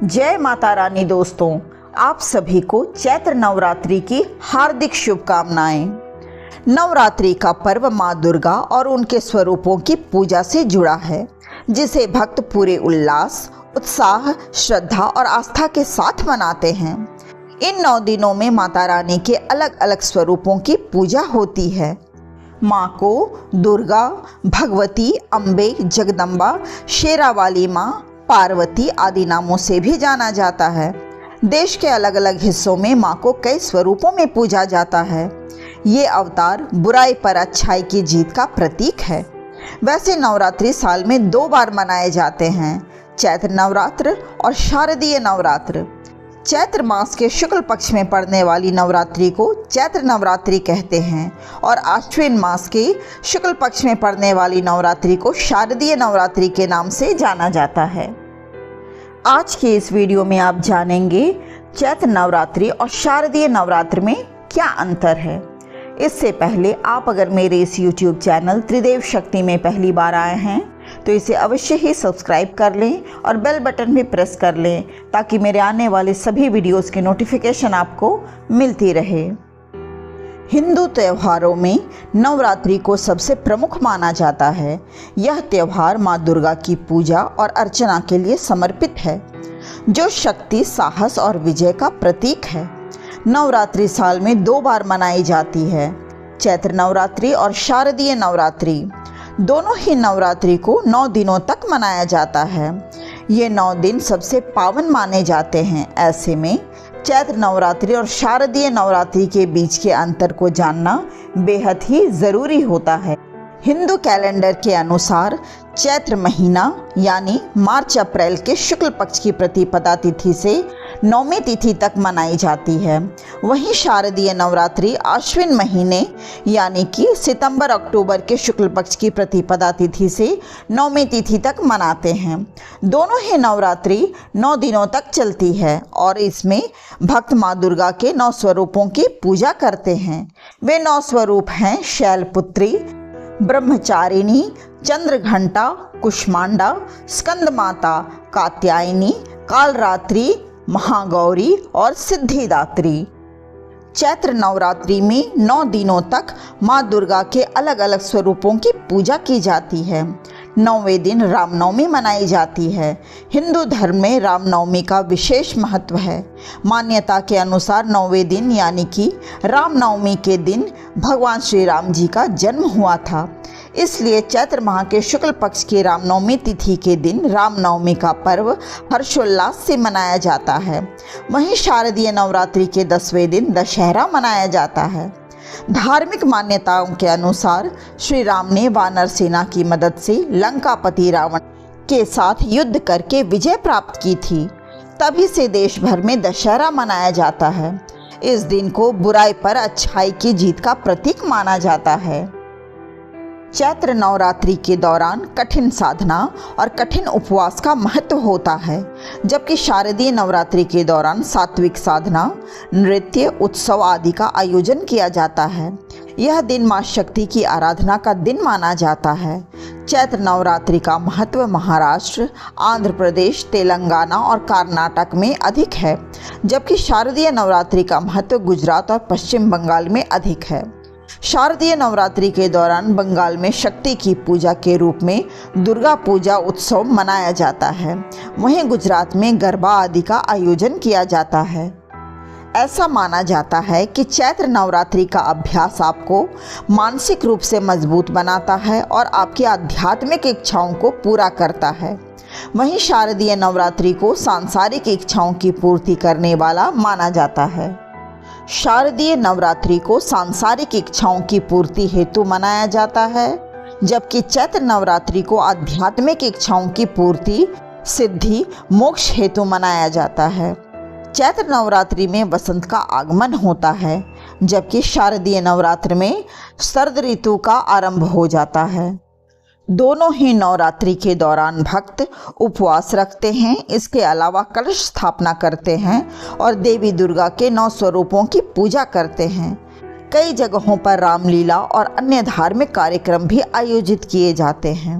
जय माता रानी। दोस्तों, आप सभी को चैत्र नवरात्रि की हार्दिक शुभकामनाएं। नवरात्रि का पर्व माँ दुर्गा और उनके स्वरूपों की पूजा से जुड़ा है, जिसे भक्त पूरे उल्लास, उत्साह, श्रद्धा और आस्था के साथ मनाते हैं। इन 9 दिनों में माता रानी के अलग अलग स्वरूपों की पूजा होती है। माँ को दुर्गा, भगवती, अम्बे, जगदम्बा, शेरावाली माँ, पार्वती आदि नामों से भी जाना जाता है। देश के अलग अलग हिस्सों में माँ को कई स्वरूपों में पूजा जाता है। ये अवतार बुराई पर अच्छाई की जीत का प्रतीक है। वैसे नवरात्रि साल में 2 बार मनाए जाते हैं, चैत्र नवरात्र और शारदीय नवरात्र। चैत्र मास के शुक्ल पक्ष में पड़ने वाली नवरात्रि को चैत्र नवरात्रि कहते हैं और आश्विन मास के शुक्ल पक्ष में पड़ने वाली नवरात्रि को शारदीय नवरात्रि के नाम से जाना जाता है। आज के इस वीडियो में आप जानेंगे चैत्र नवरात्रि और शारदीय नवरात्र में क्या अंतर है। इससे पहले आप अगर मेरे इस YouTube चैनल त्रिदेव शक्ति में पहली बार आए हैं तो इसे अवश्य ही सब्सक्राइब कर लें और बेल बटन भी प्रेस कर लें, ताकि मेरे आने वाले सभी वीडियोस की नोटिफिकेशन आपको मिलती रहे। हिंदू त्योहारों में नवरात्रि को सबसे प्रमुख माना जाता है। यह त्योहार माँ दुर्गा की पूजा और अर्चना के लिए समर्पित है, जो शक्ति, साहस और विजय का प्रतीक है। नवरात्रि साल में 2 बार मनाई जाती है, चैत्र नवरात्रि और शारदीय नवरात्रि। दोनों ही नवरात्रि को 9 दिनों तक मनाया जाता है। ये 9 दिन सबसे पावन माने जाते हैं। ऐसे में चैत्र नवरात्रि और शारदीय नवरात्रि के बीच के अंतर को जानना बेहद ही ज़रूरी होता है। हिंदू कैलेंडर के अनुसार चैत्र महीना यानी मार्च अप्रैल के शुक्ल पक्ष की प्रतिपदा तिथि से 9वीं तिथि तक मनाई जाती है। वहीं शारदीय नवरात्रि आश्विन महीने यानी कि सितंबर अक्टूबर के शुक्ल पक्ष की प्रतिपदा तिथि से 9वीं तिथि तक मनाते हैं। दोनों ही नवरात्रि 9 दिनों तक चलती है और इसमें भक्त माँ दुर्गा के 9 स्वरूपों की पूजा करते हैं। वे 9 स्वरूप हैं शैलपुत्री, ब्रह्मचारिणी, चंद्रघंटा, कुष्मांडा, स्कंद माता, कात्यायनी, कालरात्रि, महागौरी और सिद्धिदात्री। चैत्र नवरात्रि में 9 दिनों तक माँ दुर्गा के अलग अलग स्वरूपों की पूजा की जाती है। 9वें दिन रामनवमी मनाई जाती है। हिंदू धर्म में रामनवमी का विशेष महत्व है। मान्यता के अनुसार 9वें दिन यानी कि रामनवमी के दिन भगवान श्री राम जी का जन्म हुआ था। इसलिए चैत्र माह के शुक्ल पक्ष की रामनवमी तिथि के दिन रामनवमी का पर्व हर्षोल्लास से मनाया जाता है। वहीं शारदीय नवरात्रि के 10वें दिन दशहरा मनाया जाता है। धार्मिक मान्यताओं के अनुसार श्री राम ने वानर सेना की मदद से लंकापति रावण के साथ युद्ध करके विजय प्राप्त की थी। तभी से देश भर में दशहरा मनाया जाता है। इस दिन को बुराई पर अच्छाई की जीत का प्रतीक माना जाता है। चैत्र नवरात्रि के दौरान कठिन साधना और कठिन उपवास का महत्व होता है, जबकि शारदीय नवरात्रि के दौरान सात्विक साधना, नृत्य, उत्सव आदि का आयोजन किया जाता है। यह दिन माँ शक्ति की आराधना का दिन माना जाता है। चैत्र नवरात्रि का महत्व महाराष्ट्र, आंध्र प्रदेश, तेलंगाना और कर्नाटक में अधिक है, जबकि शारदीय नवरात्रि का महत्व गुजरात और पश्चिम बंगाल में अधिक है। शारदीय नवरात्रि के दौरान बंगाल में शक्ति की पूजा के रूप में दुर्गा पूजा उत्सव मनाया जाता है। वहीं गुजरात में गरबा आदि का आयोजन किया जाता है। ऐसा माना जाता है कि चैत्र नवरात्रि का अभ्यास आपको मानसिक रूप से मजबूत बनाता है और आपकी आध्यात्मिक इच्छाओं को पूरा करता है। वहीं शारदीय नवरात्रि को सांसारिक इच्छाओं की पूर्ति करने वाला माना जाता है। शारदीय नवरात्रि को सांसारिक इच्छाओं की पूर्ति हेतु मनाया जाता है, जबकि चैत्र नवरात्रि को आध्यात्मिक इच्छाओं की पूर्ति, सिद्धि, मोक्ष हेतु मनाया जाता है। चैत्र नवरात्रि में वसंत का आगमन होता है, जबकि शारदीय नवरात्र में शरद ऋतु का आरंभ हो जाता है। दोनों ही नवरात्रि के दौरान भक्त उपवास रखते हैं। इसके अलावा कलश स्थापना करते हैं और देवी दुर्गा के 9 स्वरूपों की पूजा करते हैं। कई जगहों पर रामलीला और अन्य धार्मिक कार्यक्रम भी आयोजित किए जाते हैं।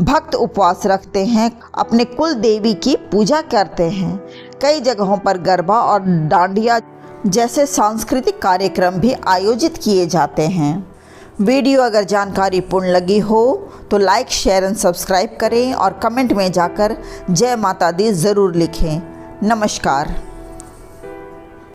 भक्त उपवास रखते हैं, अपने कुल देवी की पूजा करते हैं। कई जगहों पर गरबा और डांडिया जैसे सांस्कृतिक कार्यक्रम भी आयोजित किए जाते हैं। वीडियो अगर जानकारीपूर्ण लगी हो तो लाइक, शेयर एंड सब्सक्राइब करें और कमेंट में जाकर जय माता दी ज़रूर लिखें। नमस्कार।